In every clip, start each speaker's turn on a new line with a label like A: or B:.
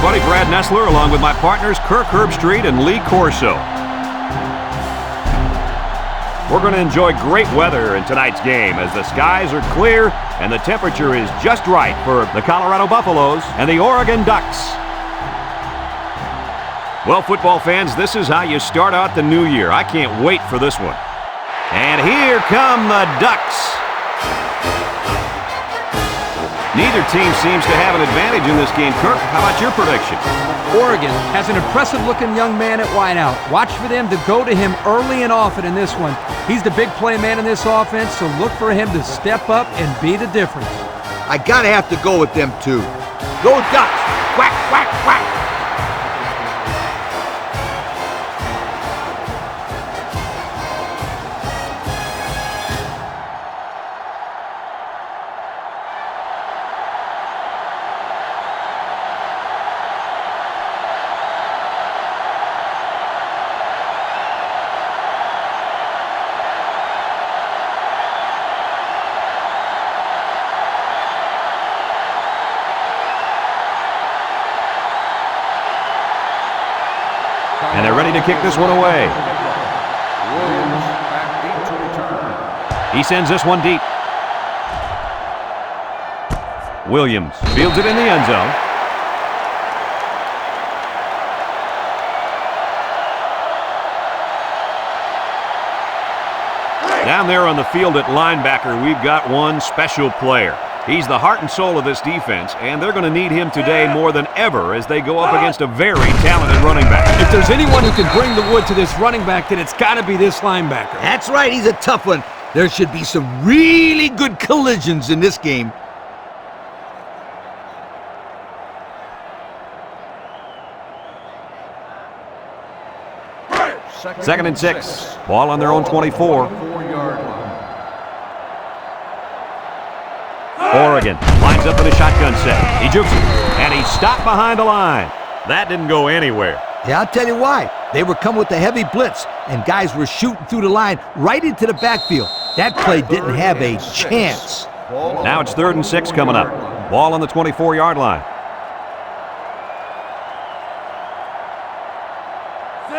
A: everybody. Brad Nessler along with my partners Kirk Herbstreit and Lee Corso. We're going to enjoy great weather in tonight's game as the skies are clear and the temperature is just right for the Colorado Buffaloes and the Oregon Ducks. Well, football fans, this is how you start out the new year. I can't wait for this one. And here come the Ducks. Neither team seems to have an advantage in this game. Kirk, how about your prediction?
B: Oregon has an impressive-looking young man at wideout. Watch for them to go to him early and often in this one. He's the big play man in this offense, so look for him to step up and be the difference.
C: I gotta have to go with them too. Go Ducks! Quack, quack, quack!
A: And they're ready to kick this one away. He sends this one deep. Williams fields it in the end zone. Down there on the field at linebacker, we've got one special player. He's the heart and soul of this defense, and they're going to need him today more than ever as they go up against a very talented running back.
B: If there's anyone who can bring the wood to this running back, then it's got to be this linebacker.
C: That's right, he's a tough one. There should be some really good collisions in this game.
A: Second and 6. Ball on their own 24. Oregon lines up in a shotgun set. He jukes it, and he's stopped behind the line. That didn't go anywhere.
C: Yeah, I'll tell you why. They were coming with a heavy blitz, and guys were shooting through the line right into the backfield. That play didn't have a chance.
A: Now it's 3rd and 6 coming up. Ball on the 24-yard line.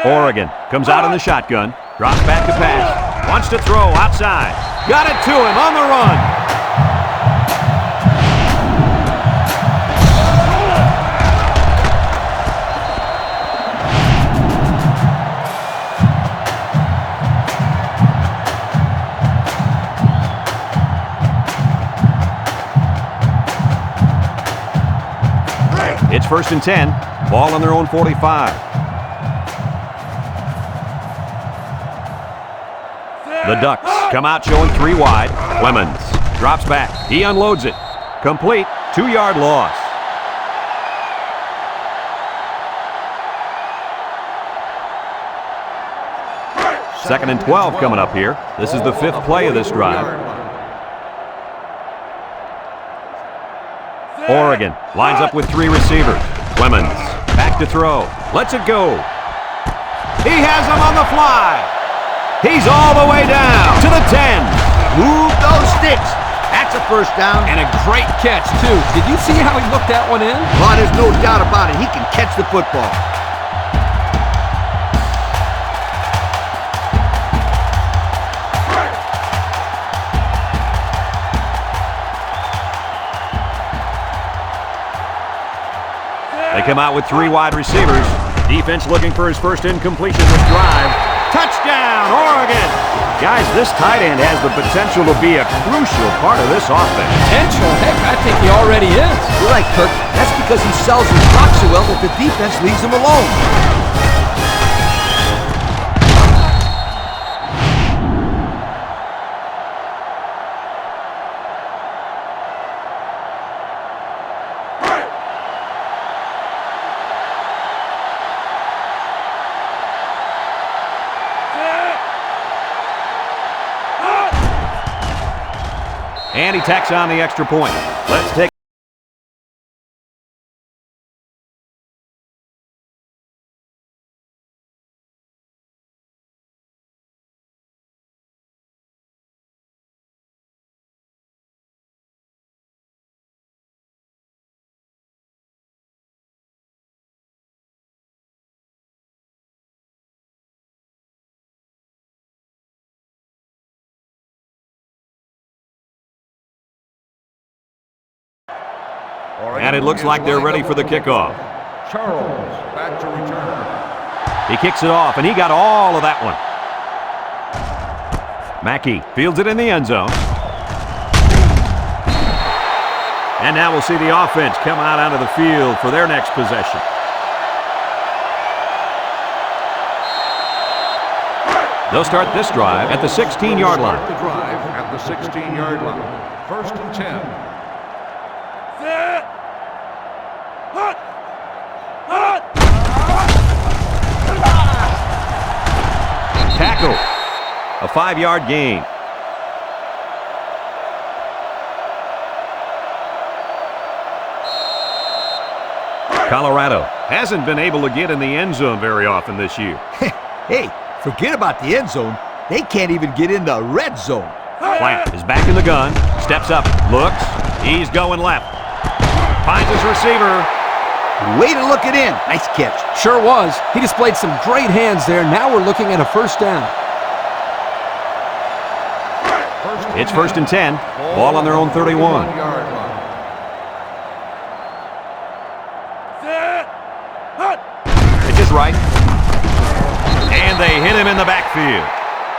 A: Oregon comes out in the shotgun, drops back to pass, wants to throw outside. Got it to him on the run. It's 1st and 10. Ball on their own 45. The Ducks come out showing 3 wide. Clemens drops back. He unloads it. Complete. 2-yard loss. Second and 12 coming up here. This is the 5th play of this drive. Oregon lines up with 3 receivers. Clemens back to throw. Lets it go. He has him on the fly. He's all the way down to the 10.
C: Move those sticks. That's a first down.
B: And a great catch, too. Did you see how he looked that one in?
C: Well, there's no doubt about it. He can catch the football.
A: They come out with 3 wide receivers. Defense looking for his first incompletion this drive. Touchdown, Oregon! Guys, this tight end has the potential to be a crucial part of this offense.
B: Potential? Heck, I think he already is.
C: You're right, Kirk. That's because he sells his rock so well that the defense leaves him alone.
A: And he tacks on the extra point. Let's take And it looks like they're ready for the kickoff.
D: Charles, back to return.
A: He kicks it off, and he got all of that one. Mackey fields it in the end zone. And now we'll see the offense come out onto the field for their next possession. They'll start this drive at the 16-yard line.
D: The drive at the 16-yard line. First and 10.
A: Tackle. A 5-yard gain. Colorado hasn't been able to get in the end zone very often this year.
C: Hey, forget about the end zone. They can't even get in the red zone.
A: Plant is back in the gun, steps up, looks, he's going left. Finds his receiver.
C: Way to look it in. Nice catch.
B: Sure was. He displayed some great hands there. Now we're looking at a first down.
A: It's first and 10. Ball on their own 31. Pitch is right. And they hit him in the backfield.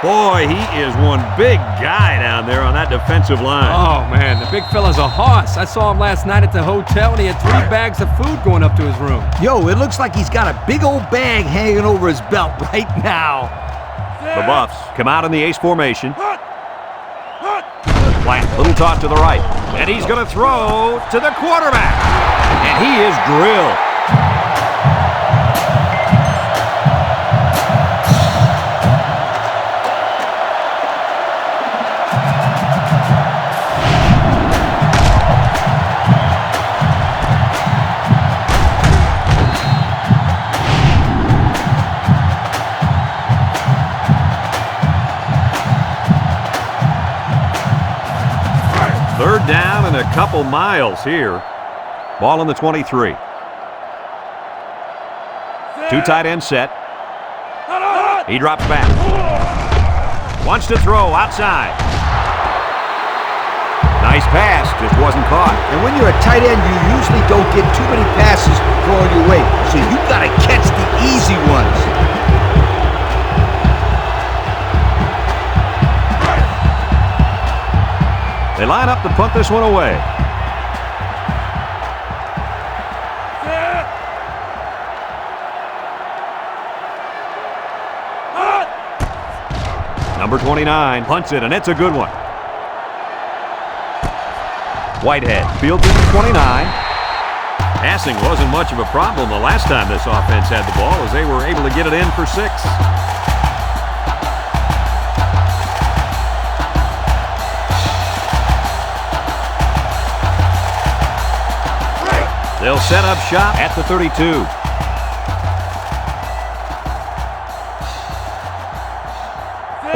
A: Boy, he is one big guy down there on that defensive line.
B: Oh, man, the big fella's a hoss. I saw him last night at the hotel, and he had 3 bags of food going up to his room.
C: Yo, it looks like he's got a big old bag hanging over his belt right now.
A: The Buffs come out in the ace formation. Plant, little toss to the right. And he's going to throw to the quarterback. And he is drilled. Third down and a couple miles here. Ball on the 23. 2 tight end set. He drops back. Wants to throw outside. Nice pass, just wasn't caught.
C: And when you're a tight end, you usually don't get too many passes thrown your way. So you got to catch the easy ones.
A: They line up to punt this one away. Number 29 punts it, and it's a good one. Whitehead fields it to 29. Passing wasn't much of a problem the last time this offense had the ball, as they were able to get it in for 6. They'll set up shop at the 32.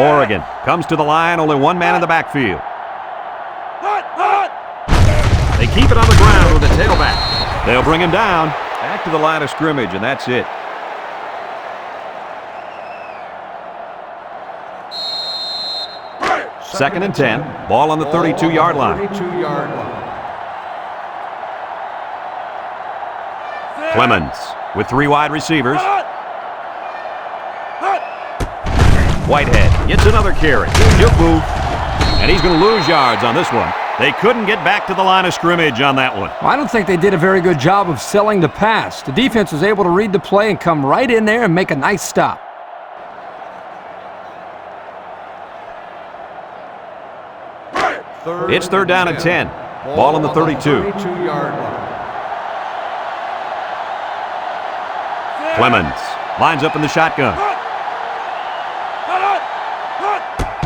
A: Oregon comes to the line, only one man in the backfield. They keep it on the ground with the tailback. They'll bring him down. Back to the line of scrimmage, and that's it. Second and 10. Ball on the 32-yard line.
D: 32-yard line.
A: Clemens with 3 wide receivers. Whitehead gets another carry. He'll move. And he's going to lose yards on this one. They couldn't get back to the line of scrimmage on that one.
B: Well, I don't think they did a very good job of selling the pass. The defense was able to read the play and come right in there and make a nice stop.
A: It's third down and 10. Ball on the 32.
D: 32-yard line.
A: Clemens lines up in the shotgun.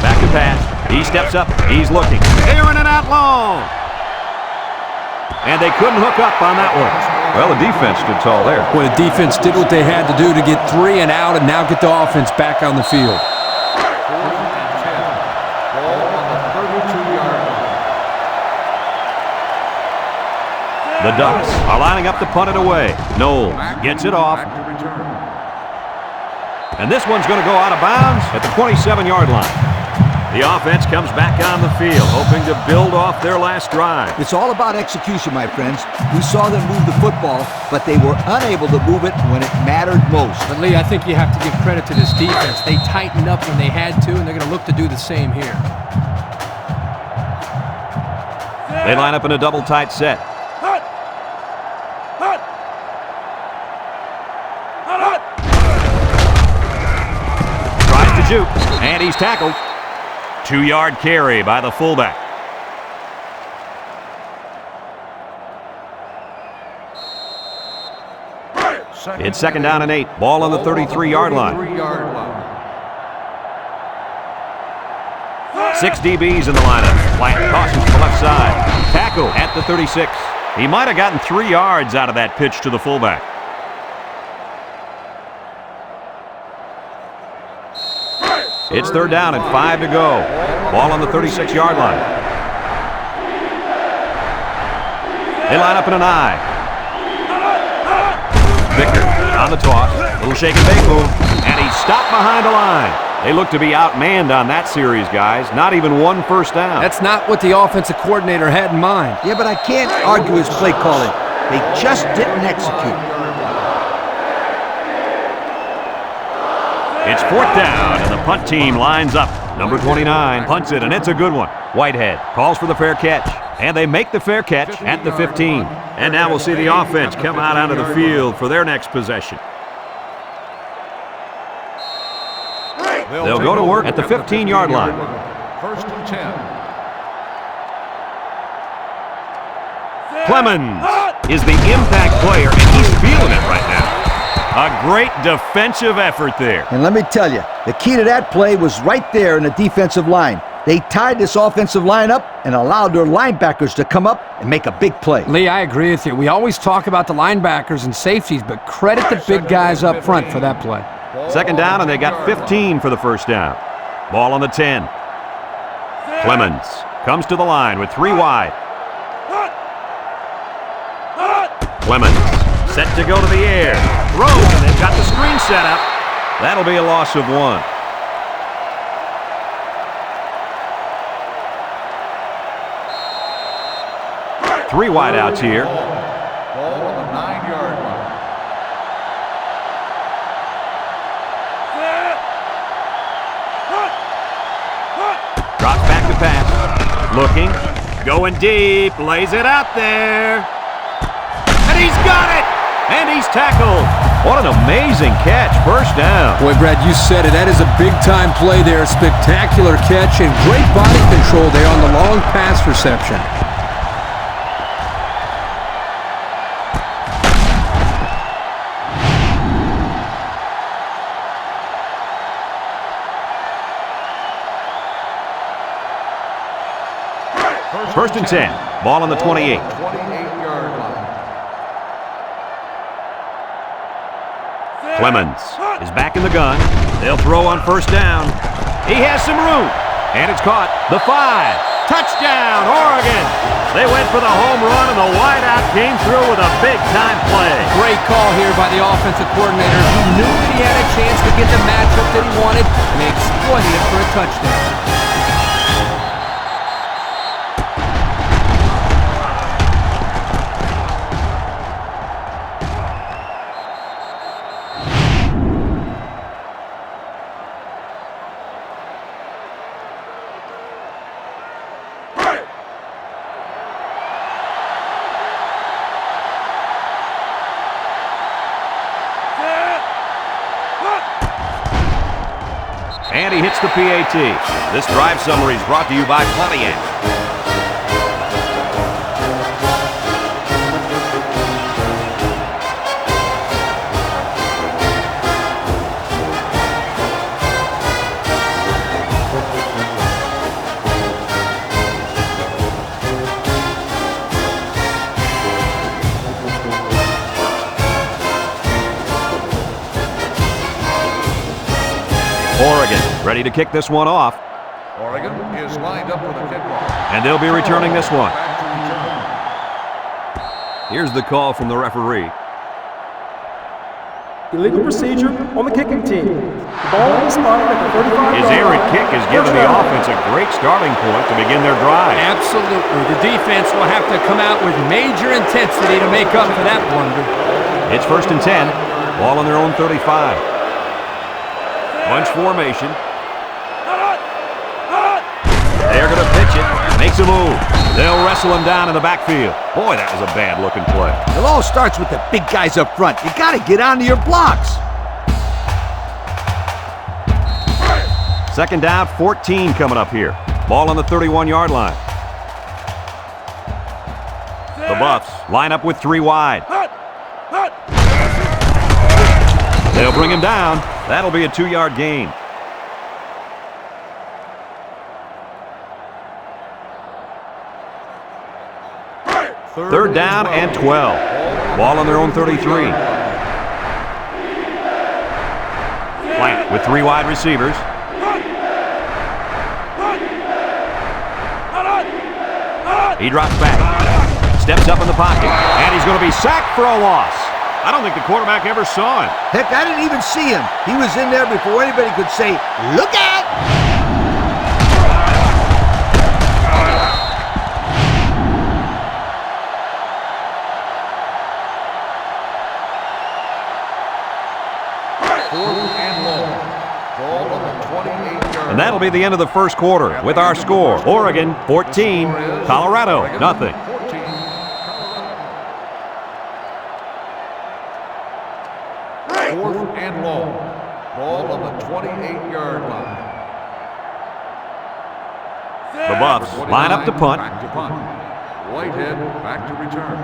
A: Back to pass. He steps up. He's looking. Airing it out long. And they couldn't hook up on that one. Well, the defense stood tall there.
B: Well, the defense did what they had to do to get 3 and out and now get the offense back on the field.
D: 4th and 10. Ball on the 32-yard line.
A: The Ducks are lining up to punt it away. Knowles gets it off.
D: Back to return.
A: And this one's going to go out of bounds at the 27-yard line. The offense comes back on the field, hoping to build off their last drive.
C: It's all about execution, my friends. We saw them move the football, but they were unable to move it when it mattered most.
B: But, Lee, I think you have to give credit to this defense. They tightened up when they had to, and they're going to look to do the same here.
A: They line up in a double tight set. Tries to juke, and he's tackled. 2-yard carry by the fullback. It's 2nd down and 8. Ball on the 33-yard line. 6 DBs in the lineup. Plant caution to the left side. Tackle at the 36. He might have gotten 3 yards out of that pitch to the fullback. It's 3rd down and 5 to go. Ball on the 36-yard line. They line up in an I. Victor on the toss. Little shake and bake move. And he's stopped behind the line. They look to be outmanned on that series, guys. Not even 1 first down.
B: That's not what the offensive coordinator had in mind.
C: Yeah, but I can't argue his play calling. They just didn't execute.
A: It's 4th down, and the punt team lines up. Number 29 punts it, and it's a good one. Whitehead calls for the fair catch, and they make the fair catch at the 15. And now we'll see the offense come out onto the field for their next possession. They'll go to work at the 15-yard line.
D: 1st and 10.
A: Clemens is the impact player, and he's feeling it right now. A great defensive effort there.
C: And let me tell you, the key to that play was right there in the defensive line. They tied this offensive line up and allowed their linebackers to come up and make a big play.
B: Lee, I agree with you. We always talk about the linebackers and safeties, but credit the big guys up front for that play.
A: 2nd down, and they got 15 for the first down. Ball on the 10. Clemens comes to the line with 3 wide. Clemens set to go to the air. Throws, and they've got the screen set up. That'll be a loss of 1. Three wideouts here.
D: Ball on the 9-yard line.
A: Drops back to pass. Looking. Going deep. Lays it out there. And he's got it! And he's tackled. What an amazing catch. First down.
B: Boy, Brad, you said it. That is a big-time play there. Spectacular catch and great body control there on the long pass reception.
A: First and 10. Ball on the 28.
D: 28-yard line.
A: Clemens is back in the gun. They'll throw on first down. He has some room. And it's caught. The 5. Touchdown, Oregon. They went for the home run, and the wideout came through with a big-time play.
B: Great call here by the offensive coordinator. He knew that he had a chance to get the matchup that he wanted, and they exploited it for a touchdown.
A: And he hits the PAT. This drive summary is brought to you by Pontiac. Oregon ready to kick this one off.
D: Oregon is lined up for the kickoff.
A: And they'll be returning this one.
D: Back to return.
A: Here's the call from the referee.
E: Illegal procedure on the kicking team. The ball will be spotted at the 35-yard line.
A: His errant kick has given the offense a great starting point to begin their drive.
B: Absolutely. The defense will have to come out with major intensity to make up for that blunder.
A: It's 1st and 10. Ball on their own 35. Bunch formation. They're going to pitch it. Makes a move. They'll wrestle him down in the backfield. Boy, that was a bad-looking play.
C: It all starts with the big guys up front. You got to get onto your blocks.
A: 2nd down, 14 coming up here. Ball on the 31-yard line. The Buffs line up with 3 wide. They'll bring him down. That'll be a 2-yard gain. 3rd down and 12. Ball on their own 33. Plant with 3 wide receivers. He drops back. Steps up in the pocket. And he's going to be sacked for a loss. I don't think the quarterback ever saw him.
C: Heck, I didn't even see him. He was in there before anybody could say, "Look out!"
A: And that'll be the end of the first quarter with our score. Oregon 14, Colorado nothing.
D: Fourth and long. Ball on the 28-yard line.
A: The Buffs line up to punt.
D: Back to punt. Whitehead back to return.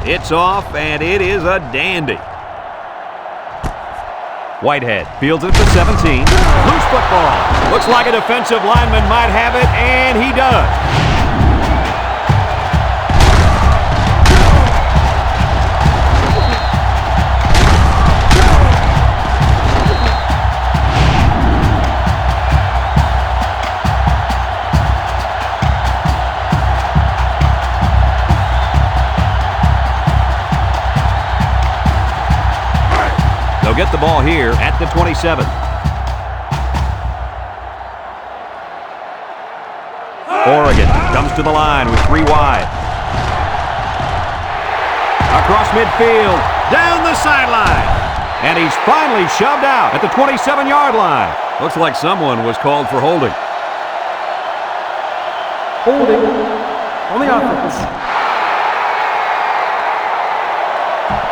A: It's off, and it is a dandy. Whitehead fields it to 17. Loose football. Looks like a defensive lineman might have it, and he does. Get the ball here at the 27. Oregon comes to the line with 3 wide. Across midfield, down the sideline. And he's finally shoved out at the 27-yard line. Looks like someone was called for holding.
E: Holding on the offense.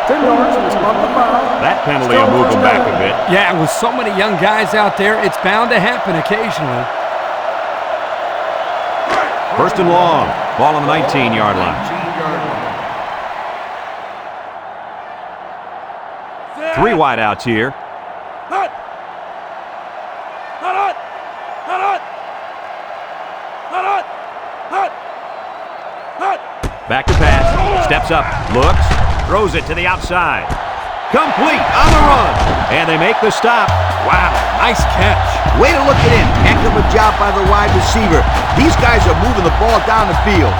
E: 10 yards from the spot of the foul.
A: That penalty will move them back a bit.
B: Yeah, with so many young guys out there, it's bound to happen occasionally.
A: 1st and long. Ball on the 19-yard line. 3 wide outs here. Back to pass. Steps up. Looks. Throws it to the outside. Complete on the run. And they make the stop.
B: Wow, nice catch.
C: Way to look it in. Heck of a job by the wide receiver. These guys are moving the ball down the field.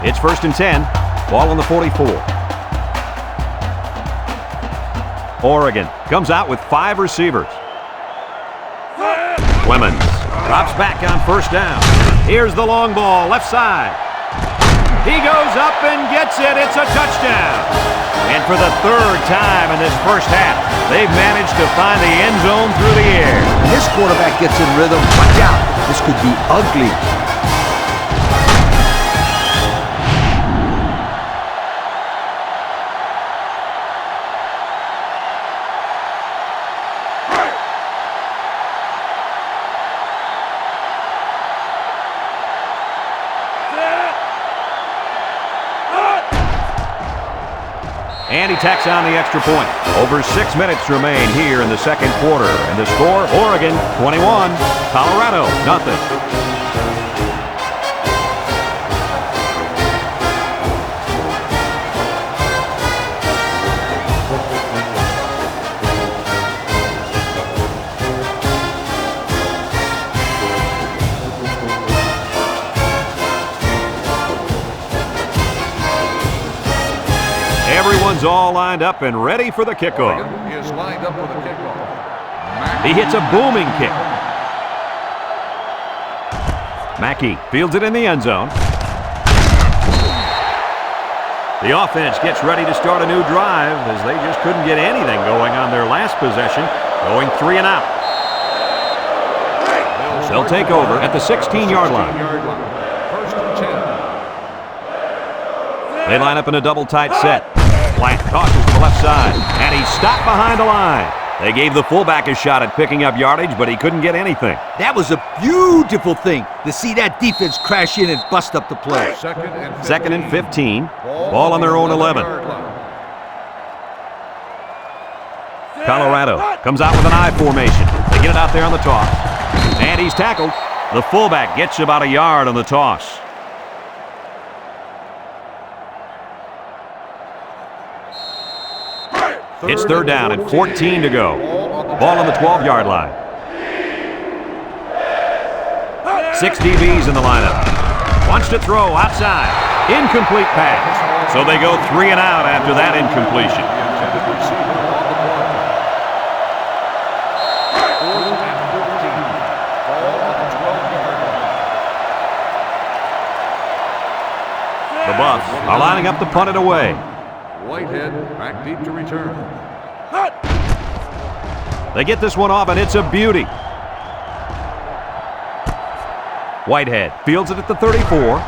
A: It's 1st and 10. Ball on the 44. Oregon comes out with 5 receivers. Clemens drops back on 1st down. Here's the long ball, left side. He goes up and gets it. It's a touchdown. And for the 3rd time in this first half, they've managed to find the end zone through the air.
C: When this quarterback gets in rhythm, watch out. This could be ugly.
A: And he tacks on the extra point. Over 6 minutes remain here in the second quarter. And the score, Oregon 21, Colorado nothing. Everyone's all lined up and ready for the kickoff.
D: Oregon is lined up for the kickoff.
A: He hits a booming kick. Mackey fields it in the end zone. The offense gets ready to start a new drive as they just couldn't get anything going on their last possession, going 3 and out. They'll take over at the 16-yard line.
D: First and 10.
A: They line up in a double tight set. Blank tosses to the left side, and he's stopped behind the line. They gave the fullback a shot at picking up yardage, but he couldn't get anything.
C: That was a beautiful thing to see that defense crash in and bust up the play.
A: Second and 15. Ball on their own 11. Colorado comes out with an I formation. They get it out there on the toss. And he's tackled. The fullback gets about a yard on the toss. It's third down and 14 to go. Ball on the 12-yard line. 6 DBs in the lineup. Wants to throw outside. Incomplete pass. So they go 3 and out after that incompletion. The Buffs are lining up to punt it away.
D: Whitehead back deep to return.
A: They get this one off, and it's a beauty. Whitehead fields it at the 34.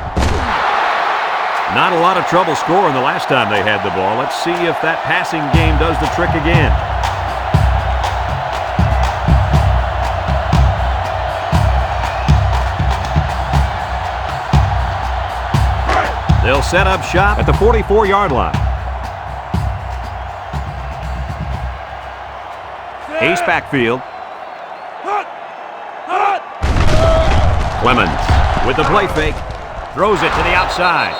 A: Not a lot of trouble scoring the last time they had the ball. Let's see if that passing game does the trick again. They'll set up shop at the 44-yard line. Ace backfield. Clemens with the play fake. Throws it to the outside.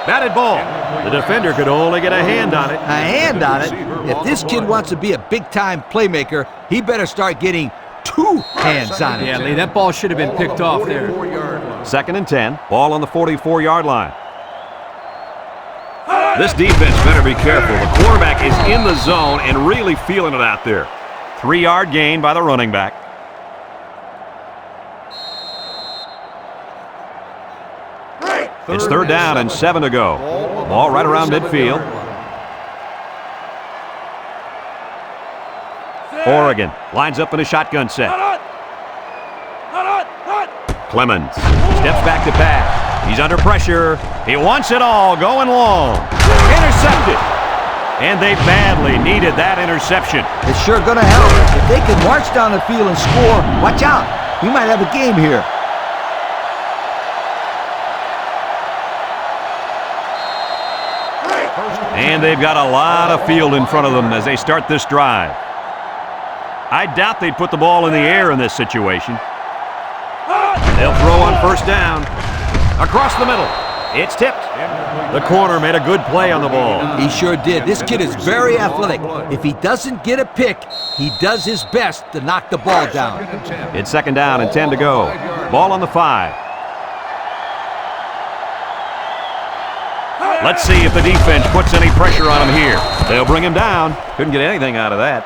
A: Batted ball. The defender could only get a hand on it.
C: A hand on it? If this kid wants to be a big-time playmaker, he better start getting 2 hands on it.
B: Yeah, Lee, that ball should have been picked off there.
A: Second and 10. Ball on the 44-yard line. This defense better be careful. The quarterback is in the zone and really feeling it out there. 3-yard gain by the running back. It's third down and 7 to go. Ball right around midfield. Oregon lines up in a shotgun set. Clemens steps back to pass. He's under pressure. He wants it all, going long. Intercepted. And they badly needed that interception.
C: It's sure going to help. If they can march down the field and score, watch out. We might have a game here.
A: And they've got a lot of field in front of them as they start this drive. I doubt they'd put the ball in the air in this situation. They'll throw on first down. Across the middle. It's tipped. The corner made a good play on the ball.
C: He sure did. This kid is very athletic. If he doesn't get a pick, he does his best to knock the ball down.
A: It's second down and 10 to go. Ball on the 5. Let's see if the defense puts any pressure on him here. They'll bring him down. Couldn't get anything out of that.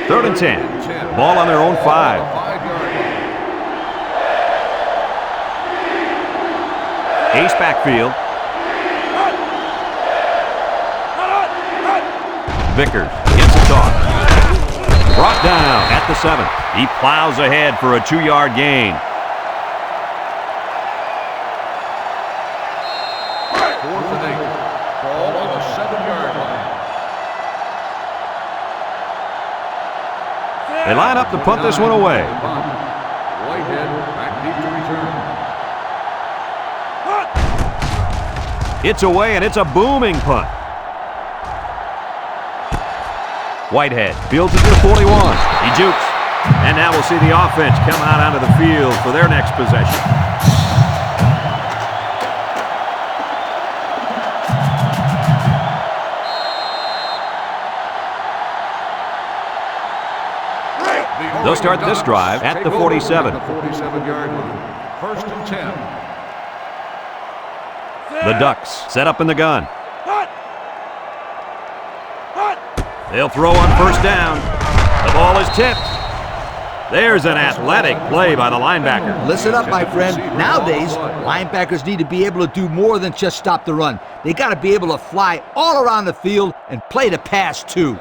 A: Third and 10. Ball on their own 5. Ace backfield. Vickers gets a toss. Brought down at the 7. He plows ahead for a 2-yard gain.
D: Fourth and 8. Ball on the 7-yard line.
A: They line up to punt this one away.
D: Whitehead back deep to return.
A: It's away, and it's a booming punt. Whitehead fields it to the 41. He jukes. And now we'll see the offense come out onto the field for their next possession. They'll start this drive at the 47.
D: The 47-yard line. First and 10.
A: The Ducks set up in the gun. They'll throw on first down. The ball is tipped. There's an athletic play by the linebacker.
C: Listen up, my friend. Nowadays, linebackers need to be able to do more than just stop the run. They got to be able to fly all around the field and play the pass, too.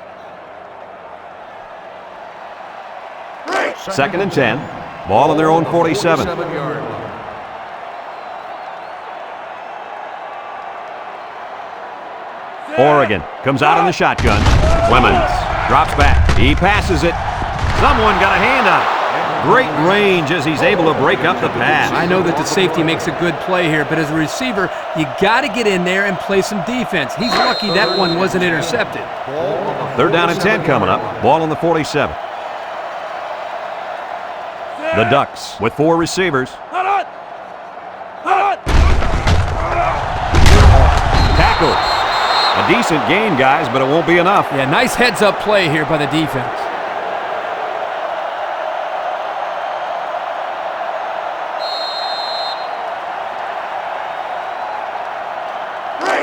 A: Second and 10. Ball on their own 47. Oregon comes out in the shotgun. Clemens drops back. He passes it. Someone got a hand on it. Great range as he's able to break up the pass.
B: I know that the safety makes a good play here, but as a receiver, you got to get in there and play some defense. He's lucky that one wasn't intercepted.
A: Third down and 10 coming up. Ball on the 47. The Ducks with 4 receivers. Tackle. A decent gain, guys, but it won't be enough.
B: Yeah, nice heads-up play here by the defense.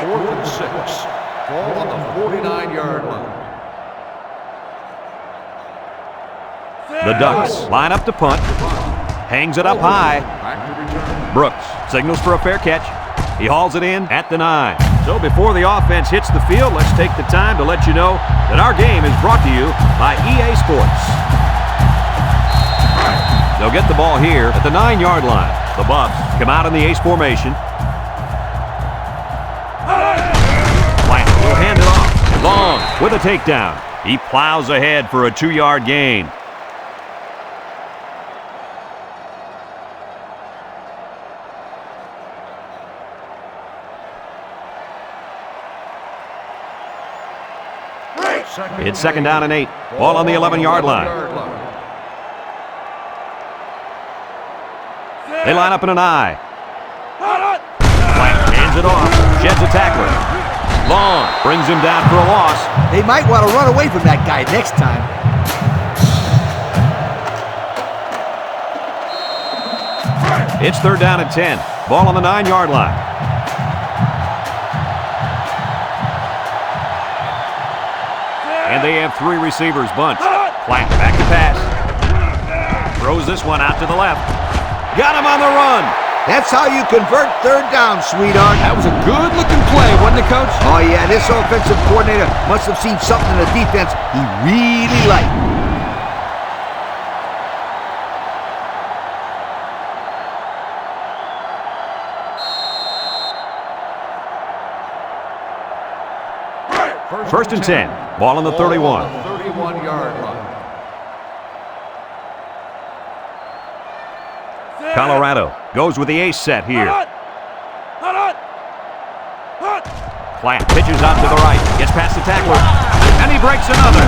D: Fourth and 6. Ball on the 49-yard line.
A: The Ducks line up to punt. Hangs it up high.
D: Back to return.
A: Brooks signals for a fair catch. He hauls it in at the 9. So before the offense hits the field, let's take the time to let you know that our game is brought to you by EA Sports. They'll get the ball here at the 9-yard line. The Buffs come out in the ace formation. Plant will hand it off. Long with a takedown. He plows ahead for a 2-yard gain. It's second down and 8. Ball on the 11-yard line. They line up in an I. Plant hands it off. Sheds a tackler. Long brings him down for a loss.
C: They might want to run away from that guy next time.
A: It's third down and 10. Ball on the 9-yard line. And they have 3 receivers bunched. Plant back to pass. Throws this one out to the left. Got him on the run.
C: That's how you convert third down, sweetheart.
B: That was a good-looking play, wasn't it, Coach?
C: Oh, yeah, this offensive coordinator must have seen something in the defense he really liked.
A: First and 10. Ball on the 31.
D: 31-yard line.
A: Colorado goes with the ace set here. Plant pitches out to the right. Gets past the tackler. And he breaks another.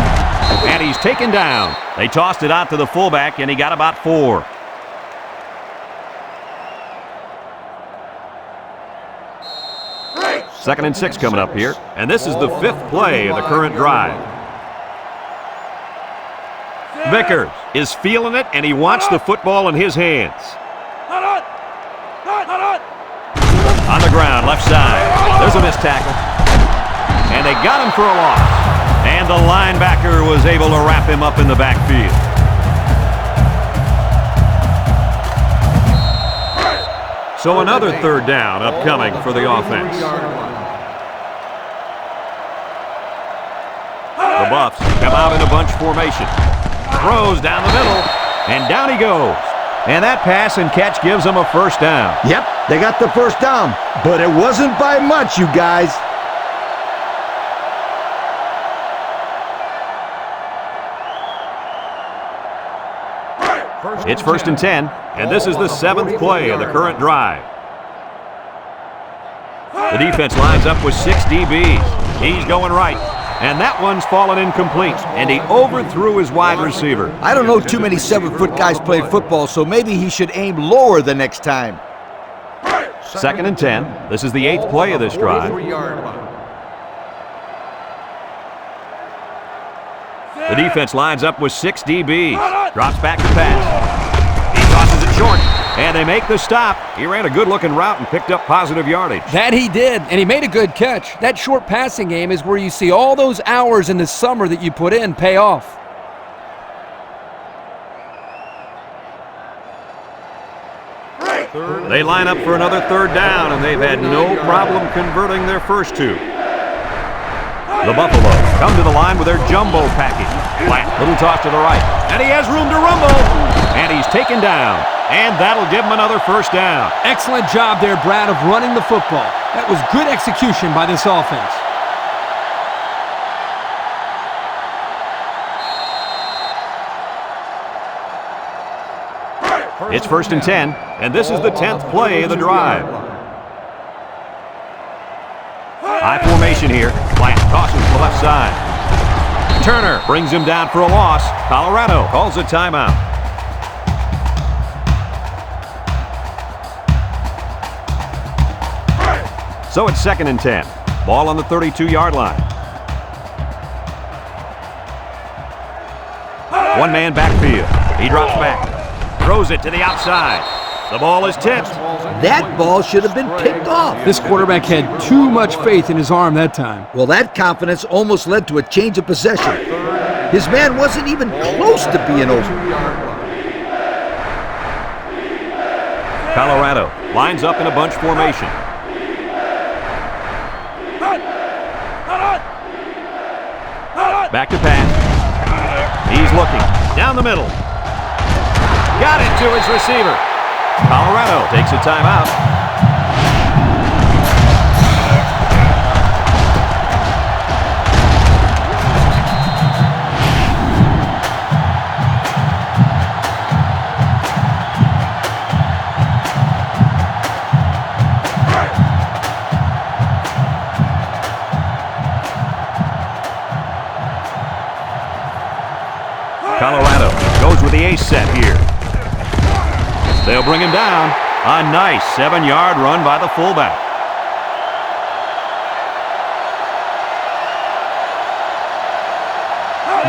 A: And he's taken down. They tossed it out to the fullback, and he got about 4. Second and 6 coming up here. And this is the 5th play of the current drive. Vickers is feeling it, and he wants the football in his hands. On the ground, left side. There's a missed tackle. And they got him for a loss. And the linebacker was able to wrap him up in the backfield. So another third down upcoming for the offense. The Buffs come out in a bunch formation. Throws down the middle, and down he goes. And that pass and catch gives them a first down.
C: Yep, they got the first down, but it wasn't by much, you guys.
A: It's first and 10, and this is the 7th play of the current drive. The defense lines up with 6 DBs. He's going right. And that one's fallen incomplete, and he overthrew his wide receiver.
C: I don't know too many 7-foot guys playing football, so maybe he should aim lower the next time.
A: Second and 10. This is the 8th play of this drive. The The defense lines up with 6 DBs. Drops back to pass. He tosses it short, and they make the stop. He ran a good-looking route and picked up positive yardage.
B: That he did, and he made a good catch. That short passing game is where you see all those hours in the summer that you put in pay off.
A: They line up for another 3rd down, and they've had no problem converting their first 2. The Buffalo come to the line with their jumbo package. Flat, little toss to the right, and he has room to rumble, and he's taken down, and that'll give him another 1st down.
B: Excellent job there, Brad, of running the football. That was good execution by this offense.
A: It's 1st and 10, and this is the 10th play of the drive. High formation here. Flat tosses to the left side. Turner brings him down for a loss. Colorado calls a timeout. So it's 2nd and 10. Ball on the 32-yard line. One man backfield. He drops back. Throws it to the outside. The ball is tipped.
C: That ball should have been picked off.
B: This quarterback had too much faith in his arm that time.
C: Well, that confidence almost led to a change of possession. His man wasn't even close to being open.
A: Colorado lines up in a bunch formation. Back to pass. He's looking. Down the middle. Got it to his receiver. Colorado takes a timeout. Colorado goes with the ace set here. They'll bring him down. A nice 7-yard run by the fullback.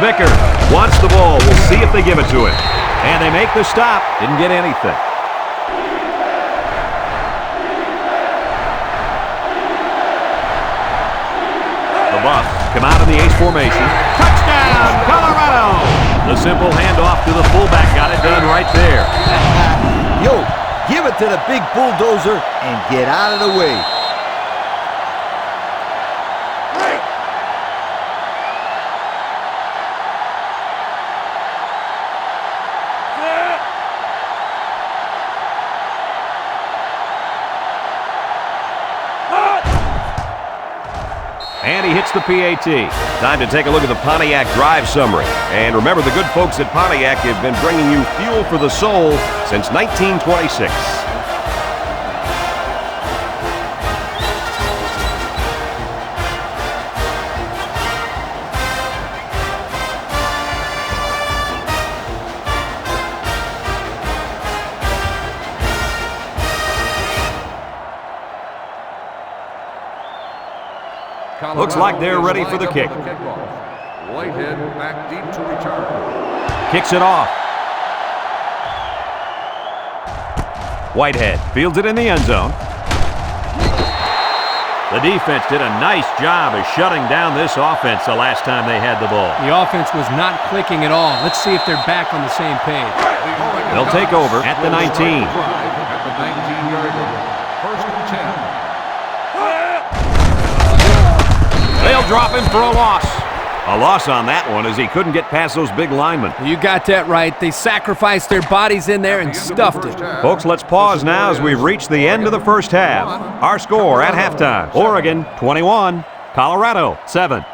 A: Vicker wants the ball. We'll see if they give it to him. And they make the stop. Didn't get anything. The Buffs come out in the ace formation. Touchdown, Colorado! The simple handoff to the fullback got it done right there.
C: Yo, give it to the big bulldozer and get out of the way.
A: And he hits the PAT. Time to take a look at the Pontiac drive summary. And remember, the good folks at Pontiac have been bringing you fuel for the soul since 1926. Looks like they're ready for the kick.
D: Whitehead back deep to return.
A: Kicks it off. Whitehead fields it in the end zone. The defense did a nice job of shutting down this offense the last time they had the ball.
B: The offense was not clicking at all. Let's see if they're back on the same page.
A: They'll take over at the 19.
D: At the 19-yard line. 1st and 10.
A: They'll drop him for a loss. A loss on that one as he couldn't get past those big linemen.
B: You got that right. They sacrificed their bodies in there and stuffed it.
A: Folks, let's pause now as we've reached the end of the first half. Our score at halftime, Oregon 21, Colorado 7.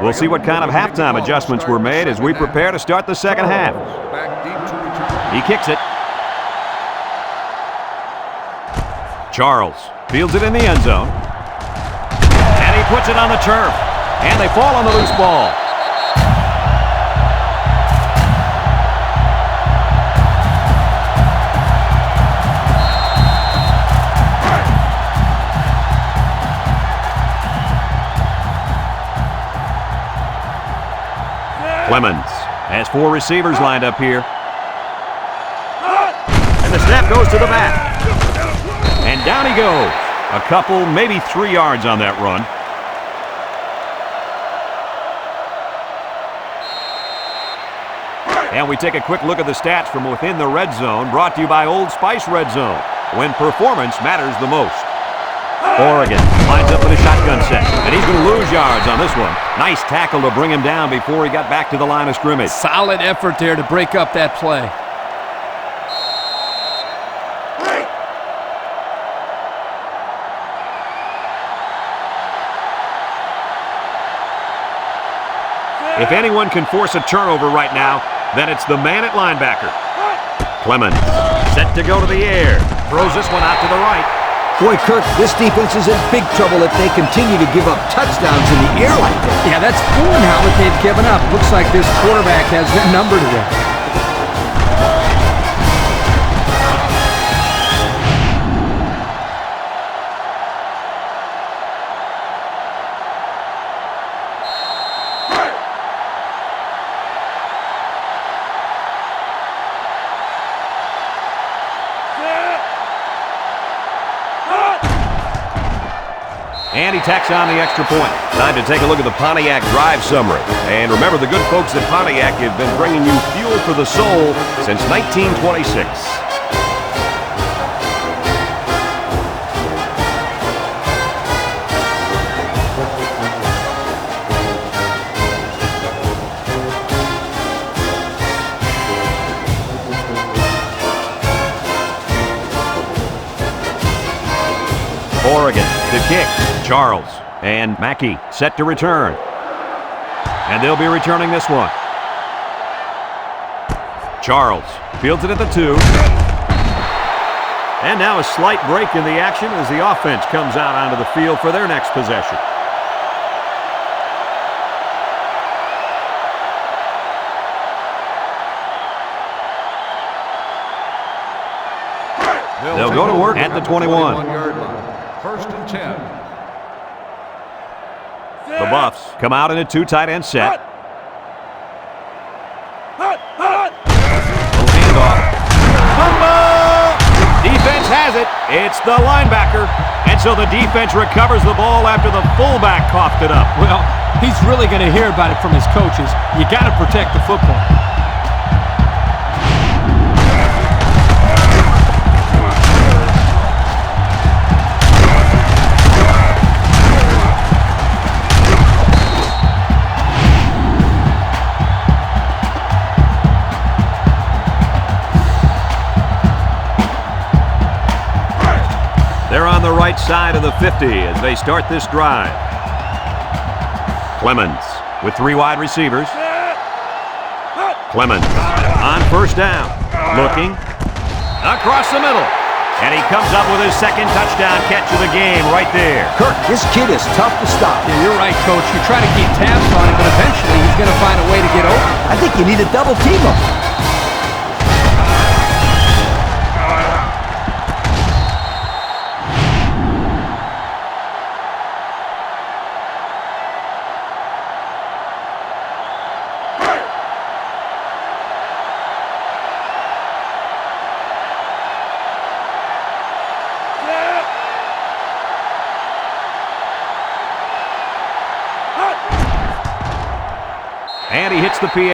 A: We'll see what kind of halftime adjustments were made as we prepare to start the second half.
D: Back deep to return.
A: He kicks it. Charles fields it in the end zone. And he puts it on the turf. And they fall on the loose ball. Clemens has 4 receivers lined up here. And the snap goes to the back. And down he goes. A couple, maybe 3 yards on that run. And we take a quick look at the stats from within the red zone, brought to you by Old Spice Red Zone, when performance matters the most. Oregon lines up in a shotgun set, and he's going to lose yards on this one. Nice tackle to bring him down before he got back to the line of scrimmage.
B: Solid effort there to break up that play.
A: If anyone can force a turnover right now, then it's the man at linebacker. Clemens set to go to the air. Throws this one out to the right.
C: Boy, Kirk, this defense is in big trouble if they continue to give up touchdowns in the air like that.
B: Yeah, that's 4 now that they've given up. Looks like this quarterback has their number today.
A: And he tacks on the extra point. Time to take a look at the Pontiac drive summary. And remember, the good folks at Pontiac have been bringing you fuel for the soul since 1926. Oregon to kick. Charles and Mackey set to return. And they'll be returning this one. Charles fields it at the 2. And now a slight break in the action as the offense comes out onto the field for their next possession. They'll go to work at the 21.
D: First and 10.
A: The Buffs come out in a 2 tight end set. Little handoff. Fumble! Defense has it. It's the linebacker. And so the defense recovers the ball after the fullback coughed it up.
B: Well, he's really going to hear about it from his coaches. You got to protect the football.
A: They're on the right side of the 50 as they start this drive. Clemens with 3 wide receivers. Clemens on first down. Looking across the middle. And he comes up with his second touchdown catch of the game right there.
C: Kirk, this kid is tough to stop.
B: Yeah, you're right, Coach. You try to keep tabs on him, but eventually he's going to find a way to get open.
C: I think you need to double team him.
A: And he hits the PA.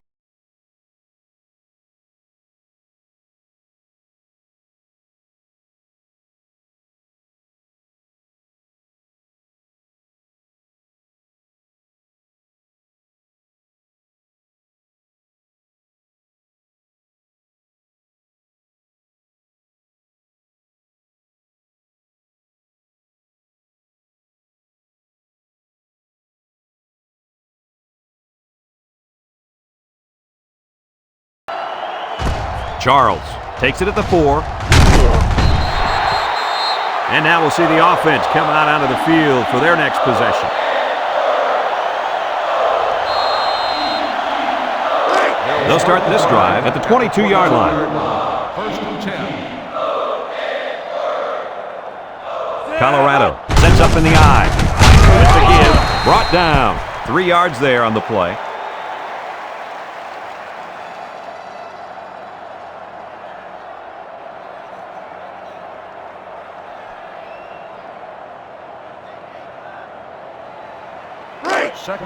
A: Charles takes it at the 4. And now we'll see the offense come out onto the field for their next possession. They'll start this drive at the 22-yard line.
D: First and 10.
A: Colorado sets up in the eye. With the give, brought down. 3 yards there on the play.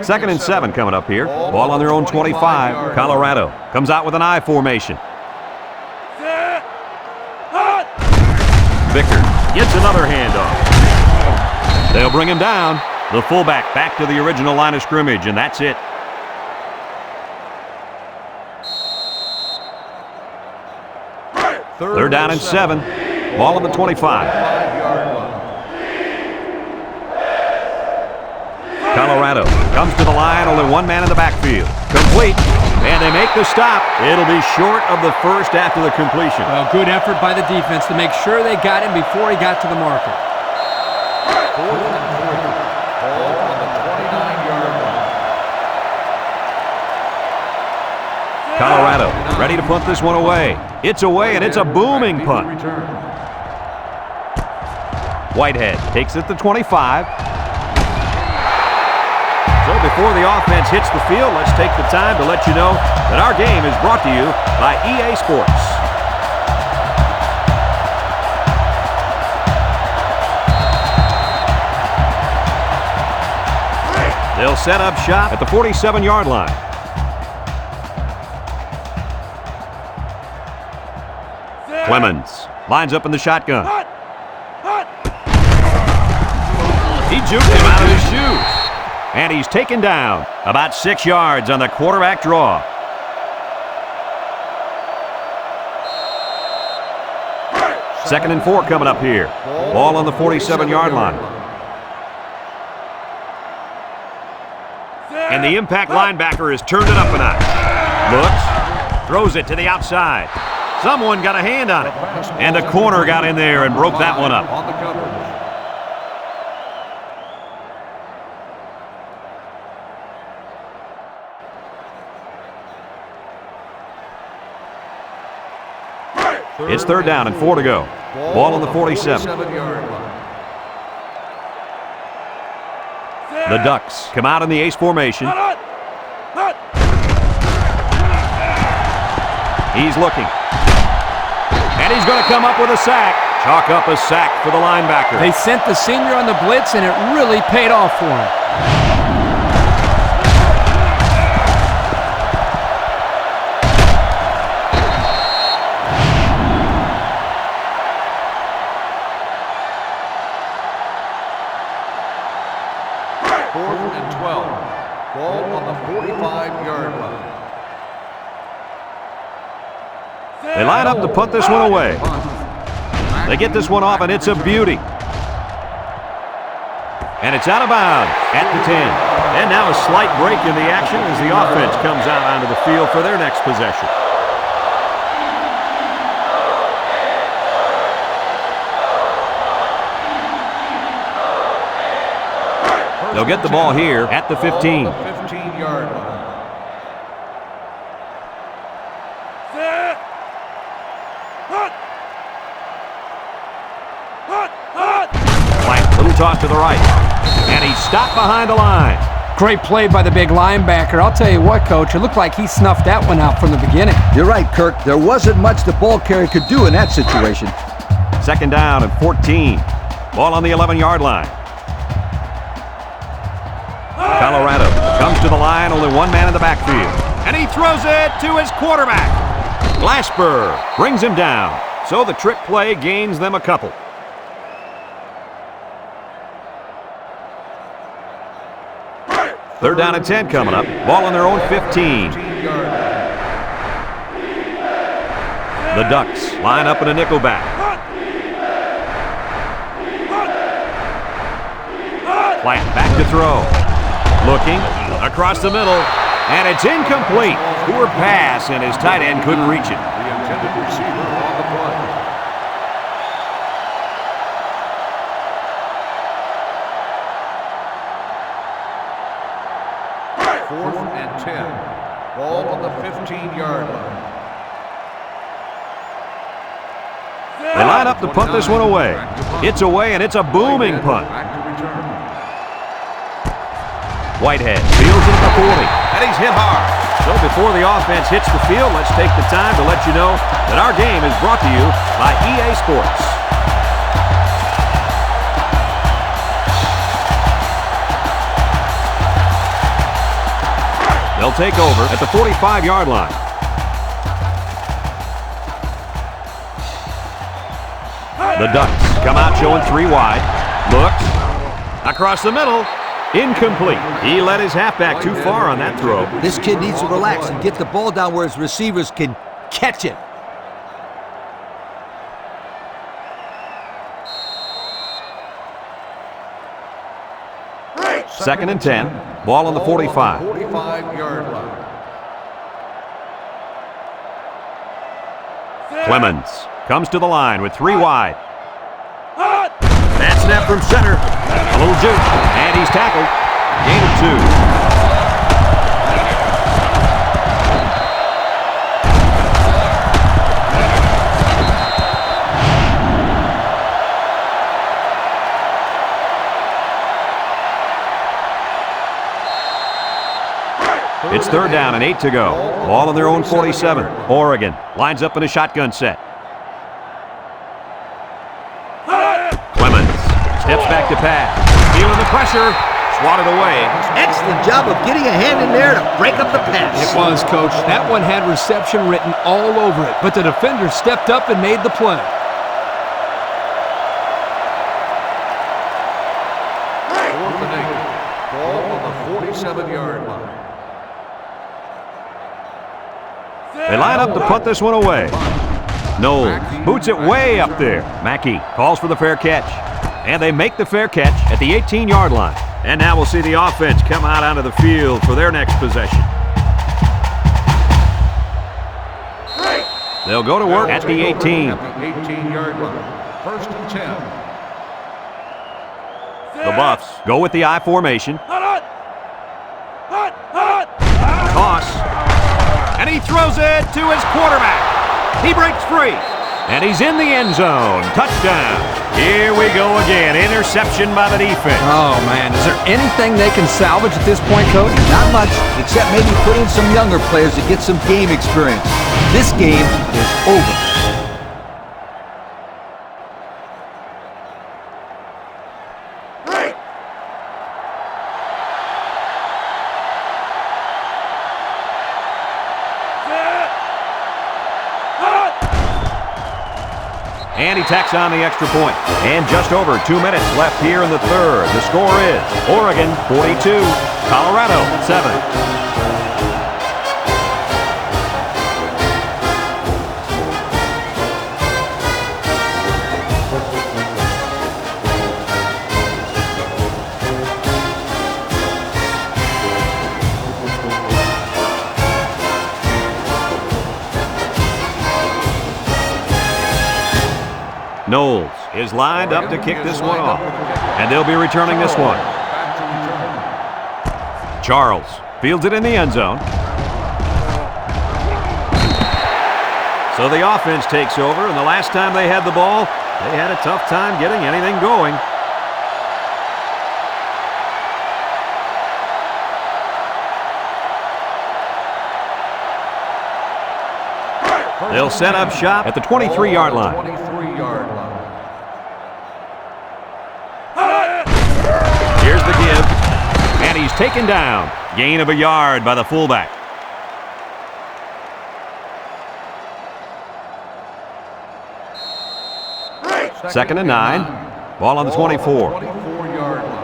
A: Second and 7 coming up here. Ball on their own 25. Colorado comes out with an I formation. Vickers gets another handoff. They'll bring him down. The fullback back to the original line of scrimmage, and that's it. They're down and 7. Ball on the 25. Colorado comes to the line, only one man in the backfield. Complete, and they make the stop. It'll be short of the first after the completion.
B: Well, good effort by the defense to make sure they got him before he got to the marker.
D: Ball on the 29-yard line.
A: Colorado ready to punt this one away. It's away, and it's a booming punt. Whitehead takes it to 25. So before the offense hits the field, let's take the time to let you know that our game is brought to you by EA Sports. They'll set up shop at the 47-yard line. Clemens lines up in the shotgun. He juked him out of his shoes. And he's taken down about 6 yards on the quarterback draw. Second and 4 coming up here. Ball on the 47-yard line. And the impact linebacker has turned it up a notch. Looks, throws it to the outside. Someone got a hand on it. And the corner got in there and broke that one up.
D: On the coverage.
A: It's third down and 4 to go. Ball on the 47. The Ducks come out in the ace formation. He's looking. And he's going to come up with a sack. Chalk up a sack for the linebacker.
B: They sent the senior on the blitz, and it really paid off for him.
A: They line up to punt this one away. They get this one off, and it's a beauty. And it's out of bounds at the 10. And now a slight break in the action as the offense comes out onto the field for their next possession. They'll get the ball here at the 15.
D: 15-yard line.
A: Little toss to the right. And he stopped behind the line.
B: Great play by the big linebacker. I'll tell you what, Coach, it looked like he snuffed that one out from the beginning.
C: You're right, Kirk. There wasn't much the ball carrier could do in that situation.
A: Second down and 14. Ball on the 11-yard line. Colorado comes to the line, only one man in the backfield. And he throws it to his quarterback. Glasper brings him down. So the trick play gains them a couple. Third down and 10 coming up. Ball on their own 15. The Ducks line up in a nickel back. Plant back to throw. Looking across the middle. And it's incomplete. Poor pass, and his tight end couldn't reach it.
D: The intended receiver on the play. 10. Ball on the 15-yard line.
A: They line up to punt this one away. It's away, and it's a booming punt. Whitehead fields it at the 40, and he's hit hard. So before the offense hits the field, let's take the time to let you know that our game is brought to you by EA Sports. They'll take over at the 45-yard line. The Ducks come out showing 3 wide. Looks. Across the middle. Incomplete. He let his halfback too far on that throw.
C: This kid needs to relax and get the ball down where his receivers can catch it.
A: Second and 10. Ball on the 45.
D: 45-yard line.
A: Clemens comes to the line with 3 wide. That snap from center. A little juke. And he's tackled. Gain of 2. It's 3rd down and 8 to go. Ball on their own 47. Oregon lines up in a shotgun set. Clemens steps back to pass. Feeling the pressure. Swatted away.
C: Excellent job of getting a hand in there to break up the pass.
B: It was, Coach. That one had reception written all over it, but the defender stepped up and made the play.
D: Fourth and 8. Ball on the 47-yard line.
A: They line up to punt this one away. Knowles boots it way up there. Mackey calls for the fair catch. And they make the fair catch at the 18-yard line. And now we'll see the offense come out onto the field for their next possession. They'll go to work at the 18.
D: At the 18-yard line. 1st and 10.
A: The Buffs go with the I formation. Toss. And he throws it to his quarterback. He breaks free. And he's in the end zone. Touchdown. Here we go again. Interception by the defense.
B: Oh, man. Is there anything they can salvage at this point, Coach?
C: Not much, except maybe put in some younger players to get some game experience. This game is over.
A: And he tacks on the extra point. And just over 2 minutes left here in the 3rd. The score is Oregon 42, Colorado 7. Knowles is lined up to kick this one off. And they'll be returning this one. Charles fields it in the end zone. So the offense takes over, and the last time they had the ball, they had a tough time getting anything going. They'll set up shop at the 23-yard line.
D: 23-yard line.
A: Here's the give, and he's taken down. Gain of a yard by the fullback. Second and 9. Ball on the 24.
D: 24-yard line.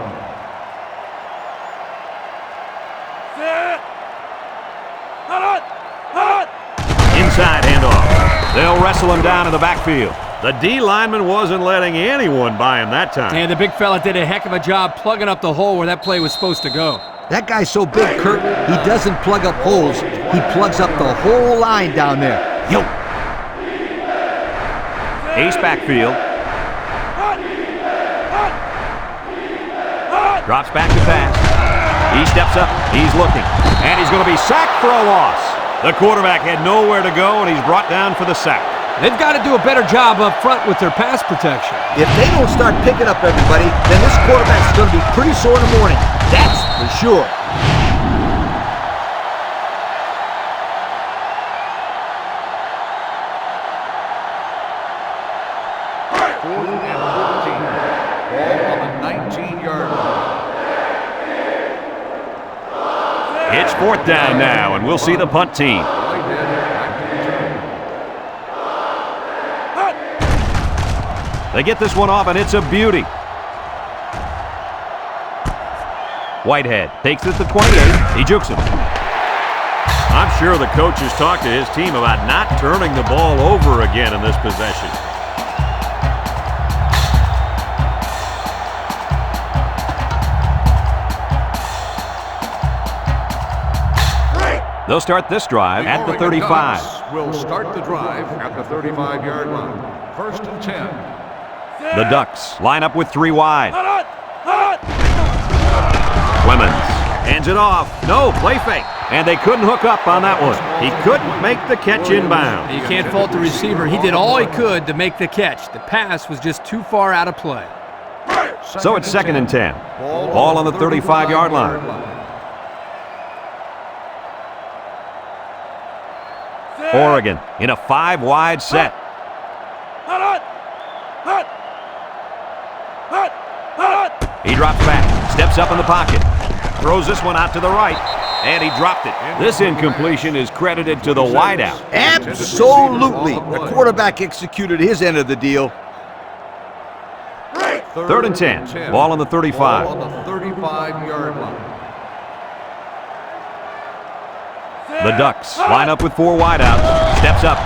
A: Inside handoff. They'll wrestle him down in the backfield. The D lineman wasn't letting anyone by him that time.
B: And the big fella did a heck of a job plugging up the hole where that play was supposed to go.
C: That guy's so big, Kurt, he doesn't plug up holes. He plugs up the whole line down there. Yo!
A: Ace backfield. Drops back to pass. He steps up. He's looking. And he's going to be sacked for a loss. The quarterback had nowhere to go, and he's brought down for the sack.
B: They've got to do a better job up front with their pass protection.
C: If they don't start picking up everybody, then this quarterback's going to be pretty sore in the morning. That's for sure.
A: It's 4th down now, and we'll see the punt team. They get this one off, and it's a beauty. Whitehead takes it to 28. He jukes him. I'm sure the coach has talked to his team about not turning the ball over again in this possession. They'll start this drive at the 35.
D: We'll start the drive at the 35-yard line. 1st and 10.
A: The Ducks line up with 3 wide. Clemens hands it off. No, play fake. And they couldn't hook up on that one. He couldn't make the catch inbound.
B: You can't fault the receiver. He did all he could to make the catch. The pass was just too far out of play.
A: So it's 2nd and 10. Ball on the 35-yard line. Oregon in a 5-wide set. He drops back, steps up in the pocket, throws this one out to the right, and he dropped it. This incompletion is credited to the wideout.
C: Absolutely. The quarterback executed his end of the deal.
A: 3rd and 10. Ball on the 35.
D: Ball on the 35-yard line.
A: The Ducks line up with 4 wideouts. Steps up.